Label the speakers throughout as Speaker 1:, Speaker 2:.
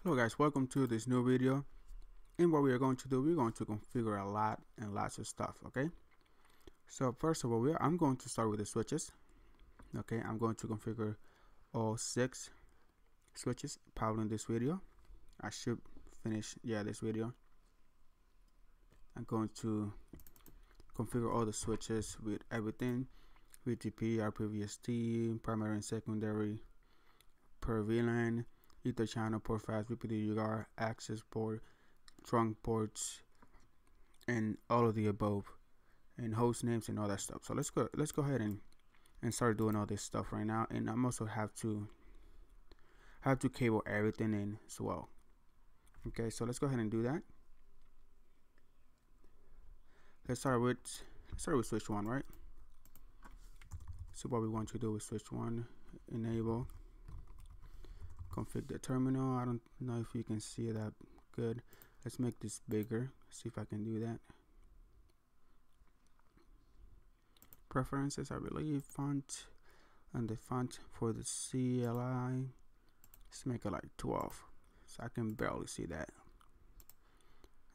Speaker 1: Hello guys, welcome to this new video. And what we are going to do, we're going to configure a lot and lots of stuff. Okay, so first of all, I'm going to start with the switches. Okay, I'm going to configure all 6 switches probably in this video. I should finish this video. I'm going to configure all the switches with everything: Vtp, RPVST, primary and secondary, per VLAN, Ether channel, port fast, VPD UART, access port, trunk ports, and all of the above, and host names and all that stuff. So let's go ahead and start doing all this stuff right now. And I'm also have to cable everything in as well. Okay, so let's go ahead and do that. Let's start with switch 1, right? So what we want to do with switch 1, enable, config the terminal. I don't know if you can see that good. Let's make this bigger. See if I can do that. Preferences, I believe, font, and the font for the CLI, let's make it like 12, so I can barely see that.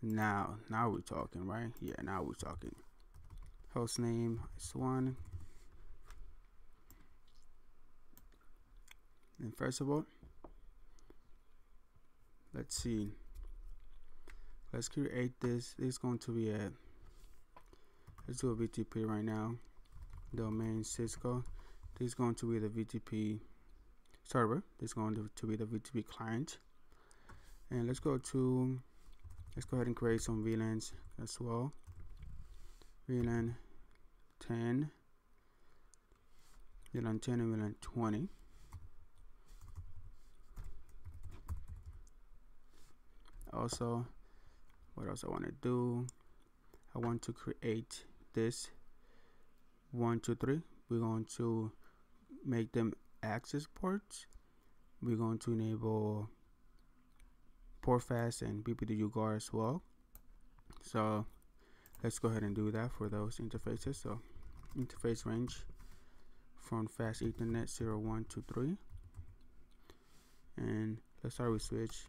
Speaker 1: Now we're talking, right? Yeah, now we're talking. Host name is 1. And first of all, let's see. Let's create this. This is going to be let's do a VTP right now. Domain Cisco. This is going to be the VTP server. This is going to be the VTP client. And let's go ahead and create some VLANs as well. VLAN 10, VLAN 10, and VLAN 20. Also, what else I want to do? I want to create this 1, 2, 3. We're going to make them access ports. We're going to enable port fast and BPD UART as well. So let's go ahead and do that for those interfaces. So interface range from fast Ethernet 0, 1, 2, 3. And let's start with switch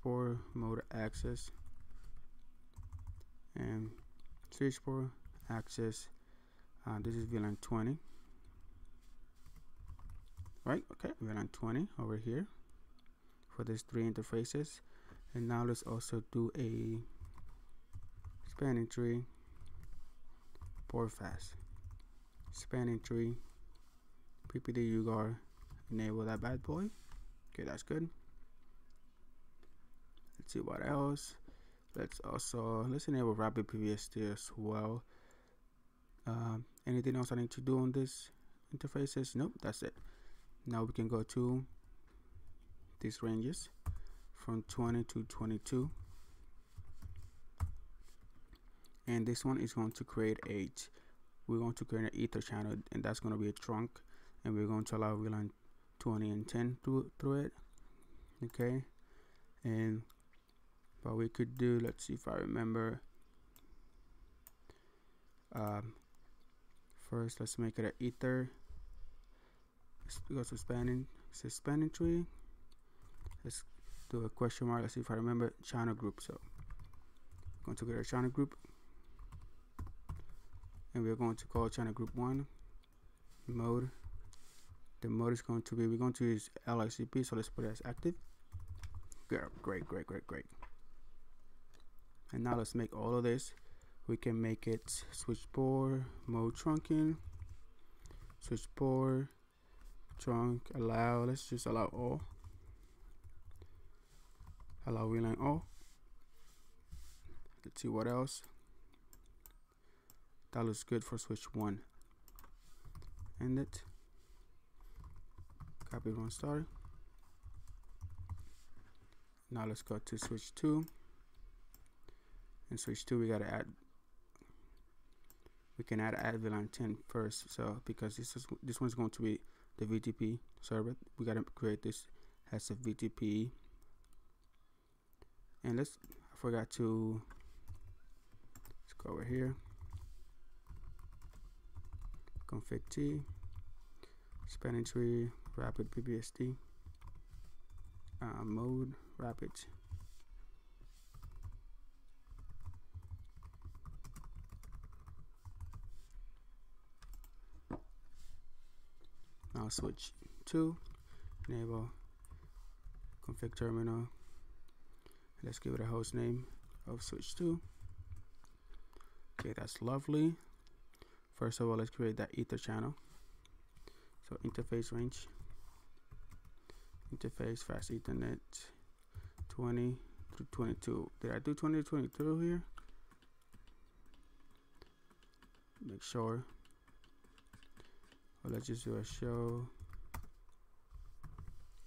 Speaker 1: port mode access, and switch port access. This is VLAN 20, right? Okay, VLAN 20 over here for these 3 interfaces. And now let's also do a spanning tree port fast, spanning tree PPD UART, enable that bad boy. Okay, that's good. Let's see what else. Let's enable rapid PVST as well. Anything else I need to do on this interfaces? Nope, that's it. Now we can go to these ranges from 20 to 22, and this one is going to create we're going to create an ether channel, and that's going to be a trunk, and we're going to allow VLAN 20 and 10 through it. Okay, and what we could do, let's see if I remember. First, let's make it an ether. Let's go to spanning tree. Let's do a question mark. Let's see if I remember channel group. So I'm going to get a channel group, and we're going to call channel group 1 mode. The mode is going to be, we're going to use LICP, so let's put it as active. Great. And now let's make all of this. We can make it switch port mode trunking, switch port trunk, allow. Let's just allow all. Allow VLAN all. Let's see what else. That looks good for switch 1. End it. Copy one star. Now let's go to switch 2. And switch 2, we gotta add. We can add VLAN 10 first. So because this one's going to be the VTP server, we gotta create this as a VTP. And I forgot to, let's go over here. Config T, spanning tree, rapid PBSD. mode rapid. Now switch to enable config terminal. Let's give it a host name of switch 2. Okay, that's lovely. First of all, let's create that ether channel. So interface range, interface fast ethernet 20 through 22. Did I do 20 to 22 here? Make sure. Well, let's just do a show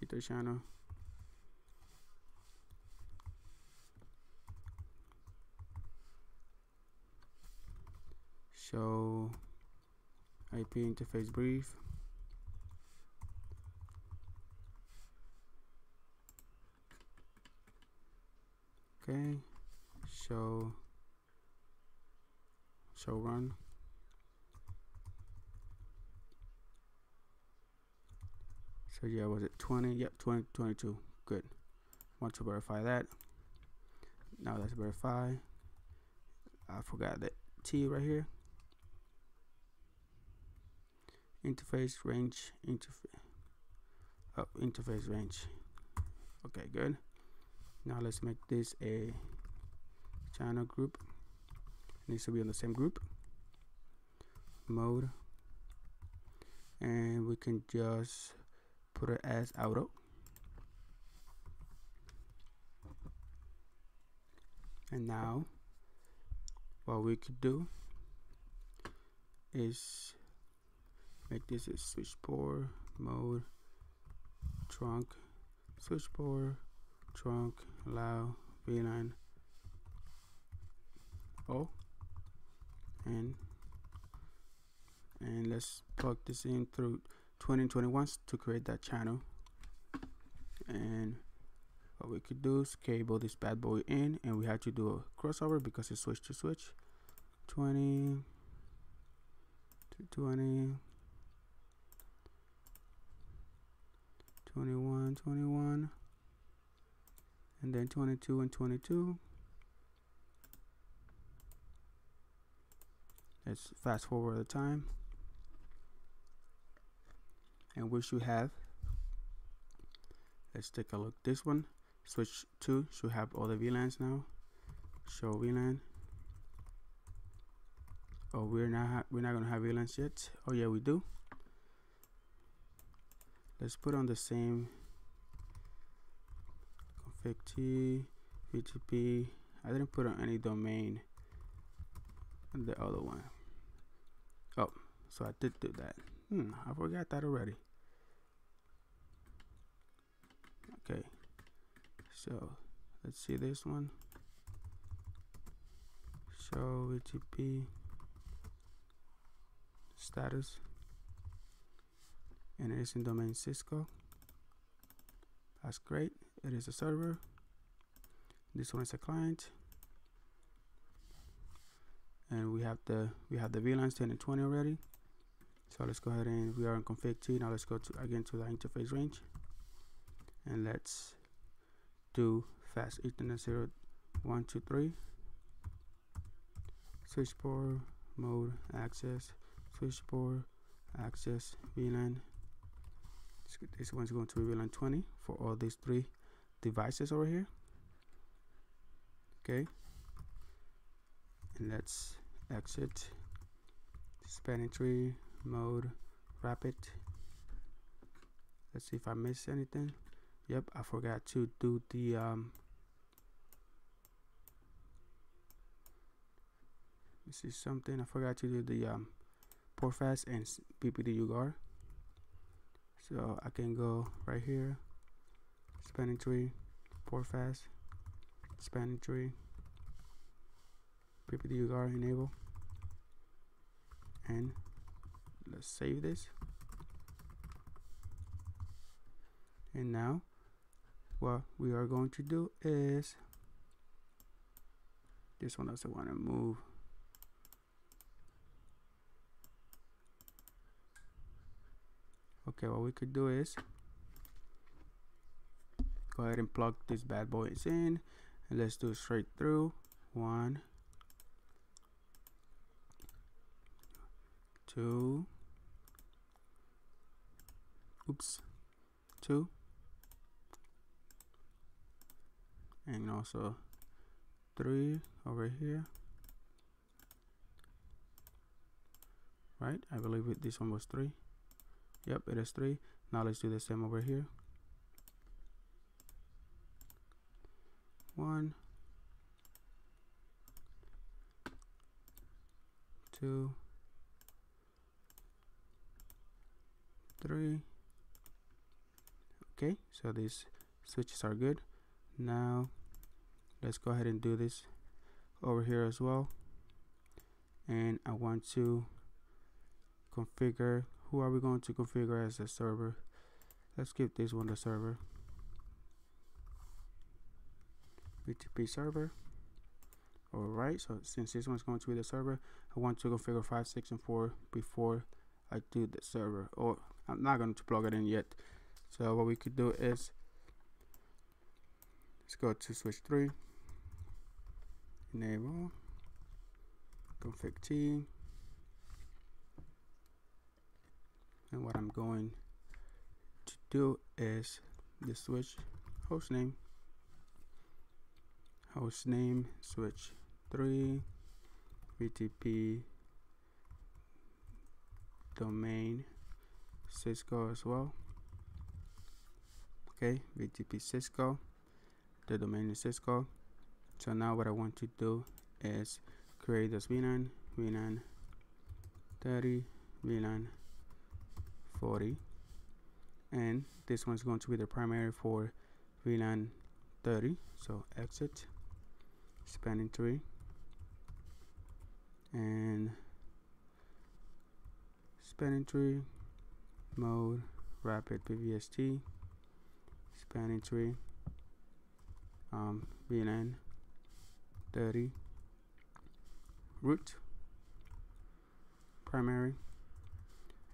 Speaker 1: ether channel. Show IP interface brief. Okay, show run. So yeah, was it 20? Yep, 20, 22. Good. Want to verify that. Now let's verify. I forgot that T right here. Interface range, interface range. Okay, good. Now let's make this a channel group. It needs to be on the same group. Mode. And we can just put it as auto. And now what we could do is make this a switchboard mode trunk, switchboard trunk, allow VLAN O, and let's plug this in through 2021 to create that channel. And what we could do is cable this bad boy in, and we had to do a crossover because it's switch to switch. 20 to 20, 21, 21, and then 22 and 22. Let's fast forward the time, and we should have, let's take a look. This one, switch 2, should have all the VLANs now. Show VLAN. Oh, we're not gonna have VLANs yet. Oh yeah, we do. Let's put on the same config T, Vtp. I didn't put on any domain on the other one. Oh, so I did do that. I forgot that already. Okay, so let's see this one. Show Vtp status, and it is in domain Cisco. That's great. It is a server. This one is a client, and we have the VLANs 10 and 20 already. So let's go ahead and we are in config T. Now let's go to again to the interface range, and let's do fast Ethernet 0, 1, 2, 3. Switchboard mode access, switchboard access VLAN. This one's going to be VLAN 20 for all these 3 devices over here. Okay, and let's exit spanning tree mode rapid. Let's see if I missed anything. Yep, I forgot to do the this is something I forgot to do the port fast and PPD UGAR. So I can go right here, spanning tree, port fast, spanning tree, PPD UGAR enable, and let's save this. And now what we are going to do is, this one doesn't want to move. Okay, what we could do is go ahead and plug these bad boys in, and let's do it straight through. 1, 2, oops, 2, and also 3 over here. Right, I believe this one was 3. Yep, it is 3. Now let's do the same over here. 1, 2, 3. Okay, so these switches are good. Now let's go ahead and do this over here as well. And I want to configure, who are we going to configure as a server? Let's give this one the server. Vtp server. Alright, so since this one's going to be the server, I want to configure 5, 6, and 4 before I do the server. Or I'm not going to plug it in yet. So what we could do is, let's go to switch 3, enable, config T, and what I'm going to do is the switch hostname switch 3 Vtp domain Cisco as well. Okay, Vtp Cisco, the domain is Cisco. So now what I want to do is create this VLAN 30, VLAN 40, and this one's going to be the primary for VLAN 30. So exit, spanning tree, and spanning tree, mode, rapid PVST, spanning tree, VLAN 30, root, primary,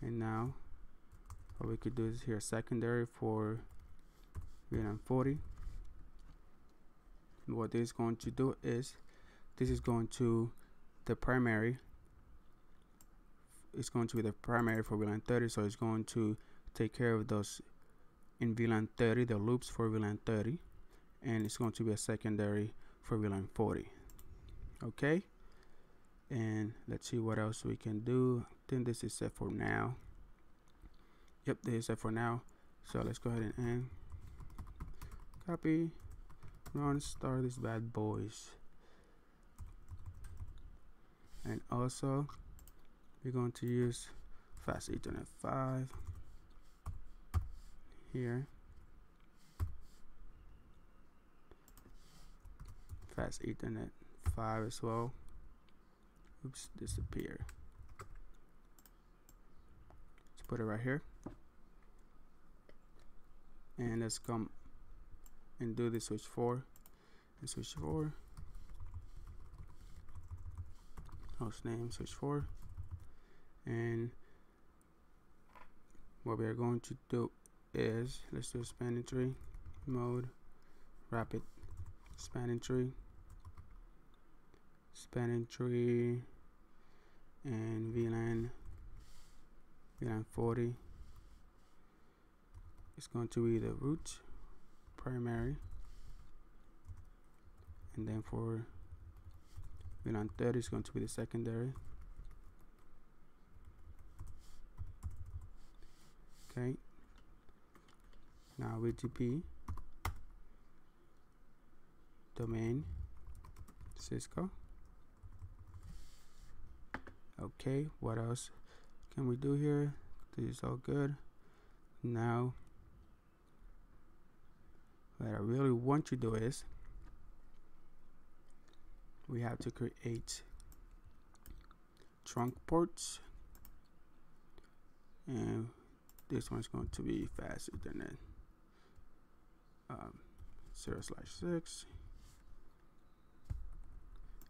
Speaker 1: and now what we could do is here secondary for VLAN 40. And what this is going to do is, this is going to the primary, it's going to be the primary for VLAN 30, so it's going to take care of those in VLAN 30, the loops for VLAN 30, and it's going to be a secondary for VLAN 40. Okay, and let's see what else we can do. I think this is set for now. Yep, this is set for now. So let's go ahead and end. Copy, run, start these bad boys. And also we're going to use fast Ethernet 5 here, fast Ethernet 5 as well. Oops, disappear. Let's put it right here, and let's come and do the switch 4 and switch 4, hostname switch 4, and what we are going to do is, let's do spanning tree, mode, rapid spanning tree, and VLAN 40. It's going to be the root, primary, and then for VLAN 30 is going to be the secondary. Okay, now Vtp domain Cisco. Okay, what else can we do here? This is all good. Now what I really want to do is, we have to create trunk ports, and this one's going to be fast Ethernet 0/6,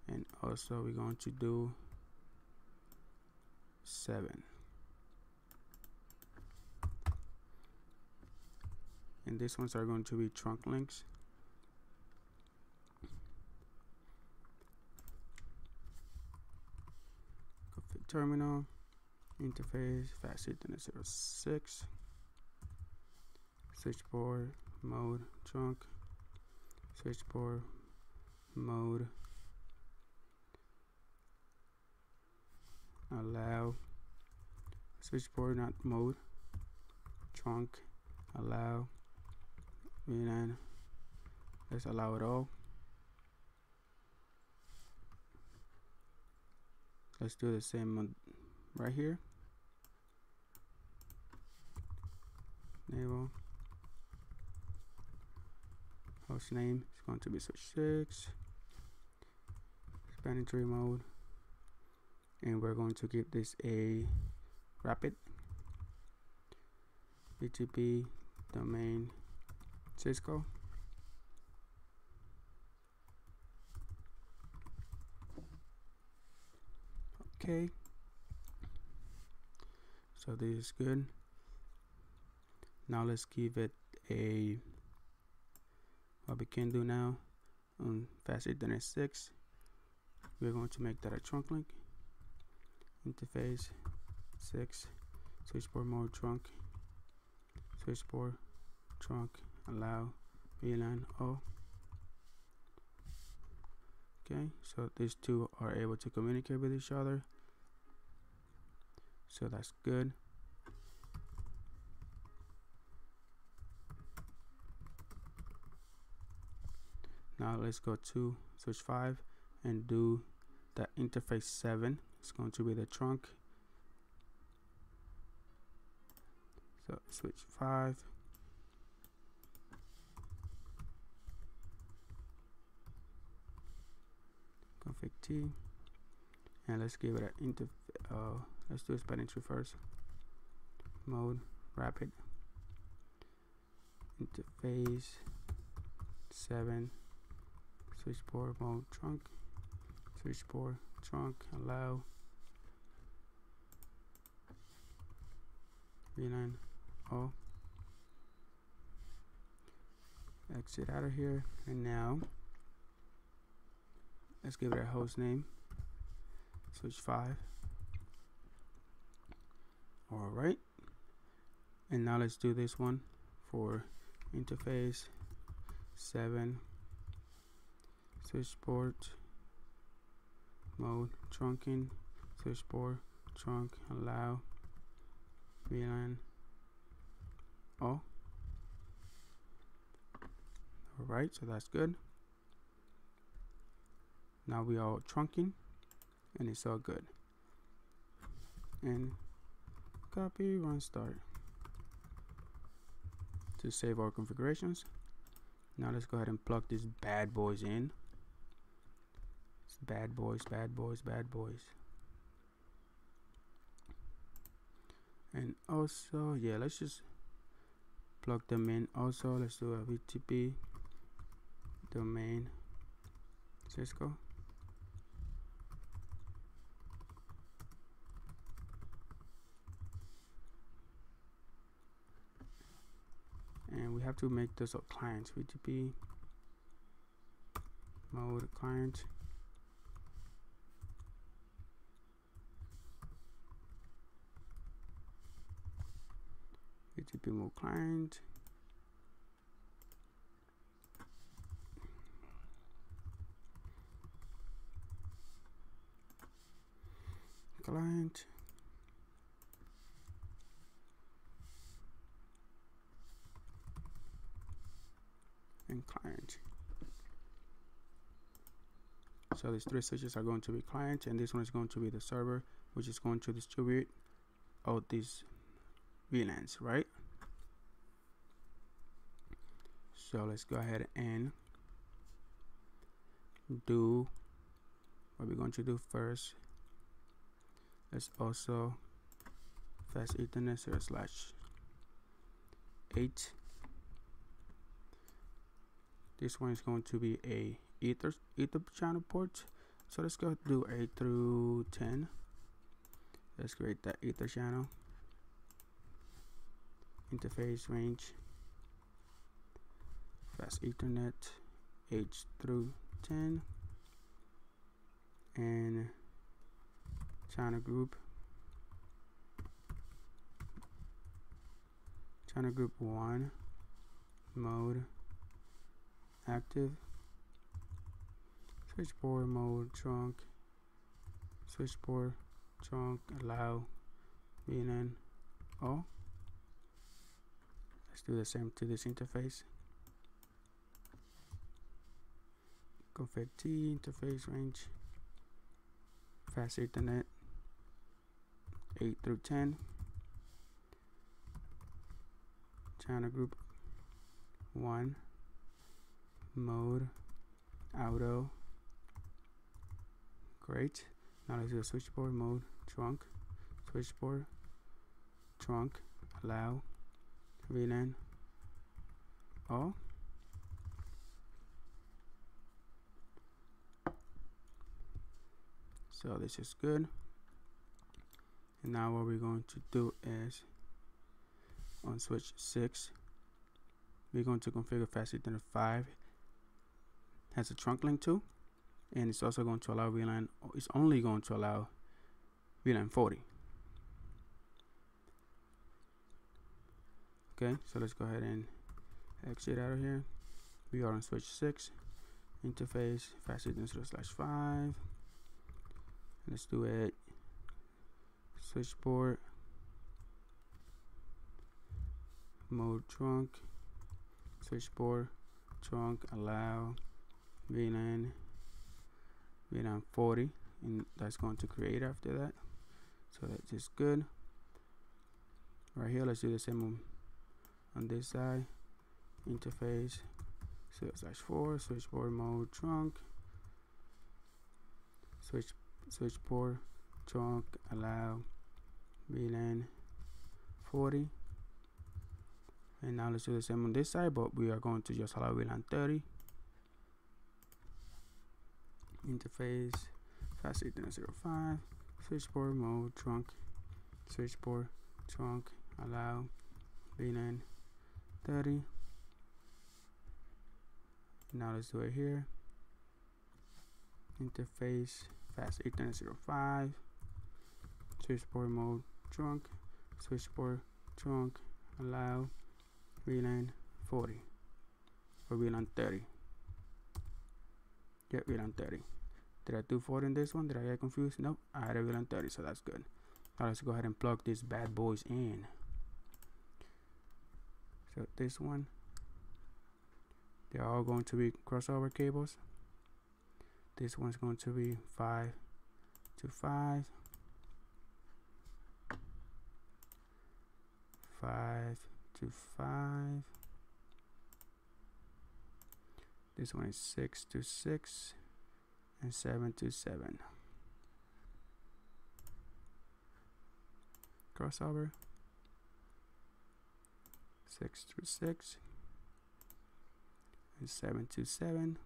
Speaker 1: and also we're going to do 7, and these ones are going to be trunk links. Config terminal, interface, fast Ethernet 06, switchboard, mode, trunk, switchboard, mode, allow, switchboard, not mode, trunk, allow, VLAN, let's allow it all. Let's do the same one right here. Enable. Host name is going to be switch 6. Spanning tree mode. And we're going to give this a rapid. Vtp Domain Cisco. Okay. So this is good. Now let's give it a, what we can do now on fast Ethernet 6, we're going to make that a trunk link. Interface 6, switchboard mode trunk, switchboard trunk, allow, VLAN all. Okay, so these two are able to communicate with each other, so that's good. Now let's go to switch 5 and do the interface 7. It's going to be the trunk. So switch 5. Config T. And let's give it an let's do a spanning tree first. Mode, rapid. Interface 7. Switchboard mode trunk, switchboard trunk, allow, VLAN all. Exit out of here, and now let's give it a host name, switch 5. Alright, and now let's do this one for interface 7. Switchboard mode trunking, switchboard trunk, allow, VLAN all. Alright, so that's good. Now we are trunking and it's all good. And copy, run start to save our configurations. Now let's go ahead and plug these bad boys in. Bad boys, bad boys, bad boys. And also, yeah, let's just plug them in. Also, let's do a Vtp Domain Cisco. And we have to make those clients. Vtp mode client. Vtp mode client. Client. And client. So these three switches are going to be client, and this one is going to be the server, which is going to distribute all these VLANs, right? So let's go ahead and do what we're going to do first. Let's also fast Ethernet 0/8. This one is going to be a ether channel port. So let's go do 8 through 10. Let's create that ether channel. Interface range fast Ethernet, H through 10, and channel group 1, mode active, switchboard mode trunk, switchboard trunk allow VLAN all. Let's do the same to this interface. Config T interface range, fast Ethernet 8 through 10, channel group 1, mode auto. Great. Now let's do a switchboard mode trunk, switchboard trunk allow VLAN all. So this is good. And now what we're going to do is on switch 6, we're going to configure fast Ethernet 5 has a trunk link too, and it's also going to allow VLAN. It's only going to allow VLAN 40. Okay, so let's go ahead and exit out of here. We are on switch 6 interface fast Ethernet 0/5. Let's do it switchboard mode trunk, switchboard trunk allow VLAN 40, and that's going to create after that. So that's just good. Right here, let's do the same on this side. Interface 0/4 switchboard mode trunk, switchboard trunk allow VLAN 40. And now let's do the same on this side, but we are going to just allow VLAN 30. Interface fast Ethernet 0/5 switchboard mode trunk, switchboard trunk allow VLAN 30. Now let's do it here. Interface fast Ethernet 0/5 switchboard mode trunk, switchboard trunk allow VLAN 40 or VLAN 30. Yep, VLAN 30. Did I do 40 in this one? Did I get confused? Nope, I had a VLAN 30, so that's good. Now let's go ahead and plug these bad boys in. So this one, they're all going to be crossover cables. This one's going to be 5 to 5, 5 to 5. This one is 6 to 6 and 7 to 7. Crossover 6 to 6 and 7 to 7.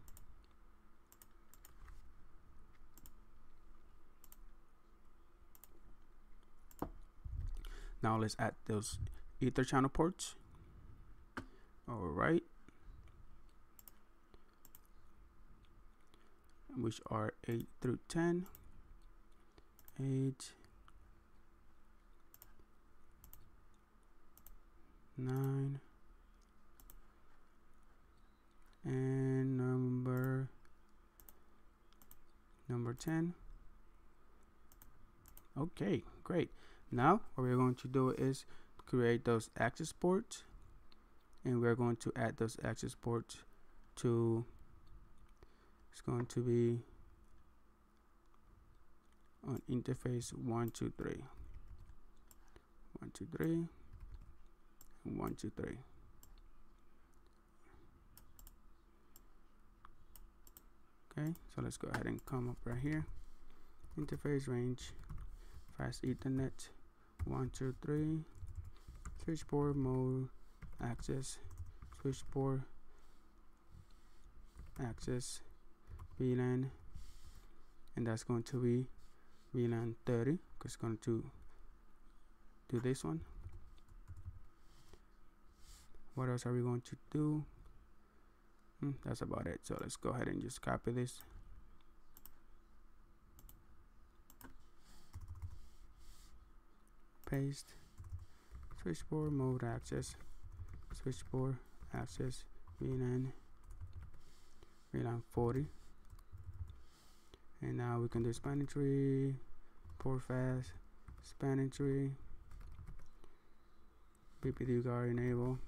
Speaker 1: Now let's add those Ether channel ports. All right, which are 8 through 10, 8, 9, and number 10. Okay, great. Now what we're going to do is create those access ports, and we're going to add those access ports to, it's going to be on interface 1, 2, 3, 1, 2, 3, and 1, 2, 3. Okay, so let's go ahead and come up right here. Interface range, fast Ethernet 1, 2, 3, switchboard mode access, switchboard access VLAN, and that's going to be VLAN 30, because it's going to do this one. What else are we going to do? That's about it. So let's go ahead and just copy this. Paste. Switchboard mode access. Switchboard access VLAN 40. And now we can do spanning tree, port fast, spanning tree, BPD guard enable.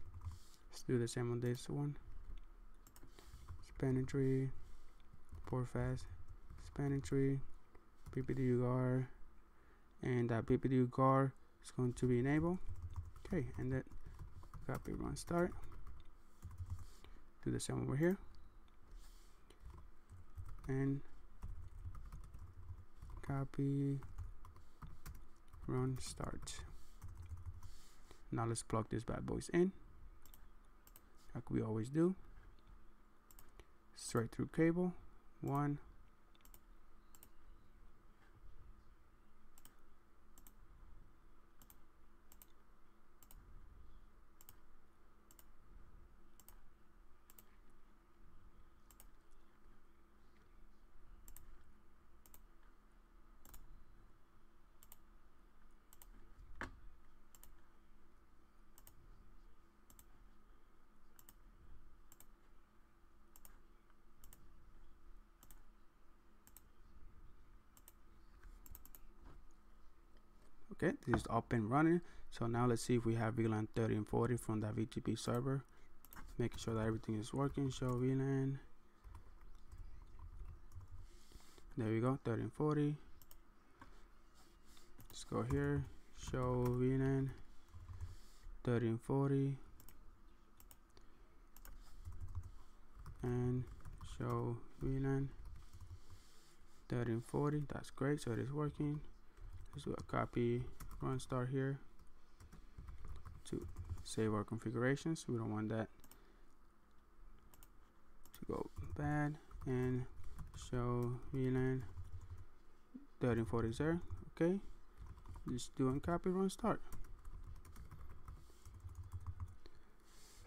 Speaker 1: Let's do the same on this one. Spanning tree, port fast, spanning tree, BPD guard, and that BPD guard is going to be enabled. Okay, and then copy run start. Do the same over here, and copy run start. Now let's plug this bad boys in like we always do. Straight through cable 1. Okay, this is up and running. So now let's see if we have VLAN 30 and 40 from that VTP server. Making sure that everything is working. Show VLAN. There we go, 30 and 40. Let's go here. Show VLAN 30 and 40. And show VLAN 30 and 40. That's great. So it is working. Let's do a copy run start here to save our configurations. We don't want that to go bad. And show VLAN 30 and 40 is there. Okay, just doing copy run start.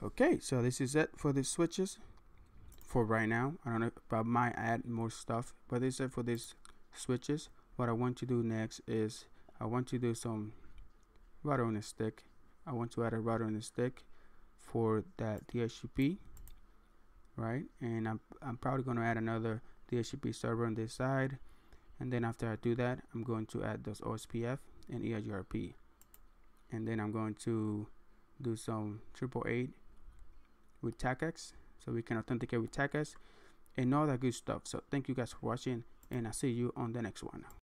Speaker 1: Okay, so this is it for these switches for right now. I don't know if I might add more stuff, but this is it for these switches. What I want to do next is I want to do some rudder on a stick. I want to add a rudder on a stick for that DHCP, right? And I'm probably going to add another DHCP server on this side, and then after I do that, I'm going to add those OSPF and EIGRP, and then I'm going to do some 888 with TACX, so we can authenticate with TACX and all that good stuff. So thank you guys for watching, and I'll see you on the next one.